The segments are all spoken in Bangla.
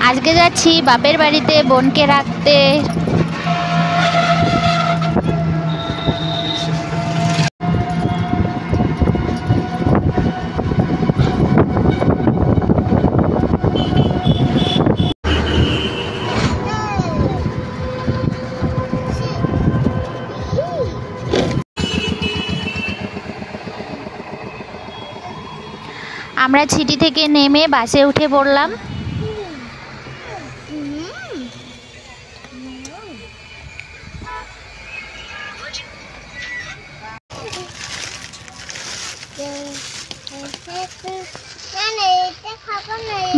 আজকে যাচ্ছি বাপের বাড়িতে বোনকে রাখতে। আমরা ছিটি থেকে নেমে বাসে উঠে পড়লাম।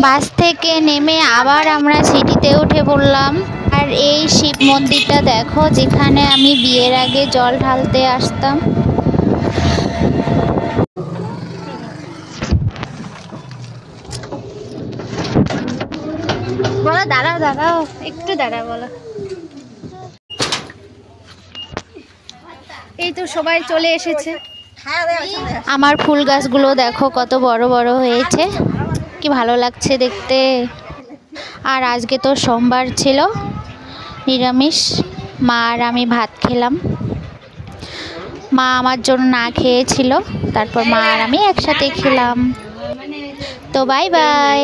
বাস থেকে নেমে আবার আমরা সিটিতে উঠে পড়লাম। আর এই শিব মন্দিরটা দেখো, যেখানে আমি বিয়ের আগে জল ঢালতে আসতাম। বলো দাঁড়াও দাঁড়াও, একটু দাঁড়াও বলো। এই তো সবাই চলে এসেছে। আমার ফুল গাছগুলো দেখো কত বড় বড় হয়েছে, কি ভালো লাগছে দেখতে। আর আজকে তো সোমবার ছিল, নিরামিষ। মা আর আমি ভাত খেলাম। মা আমার জন্য না খেয়েছিল, তারপর মা আর আমি একসাথে খেলাম। তো বাই বাই।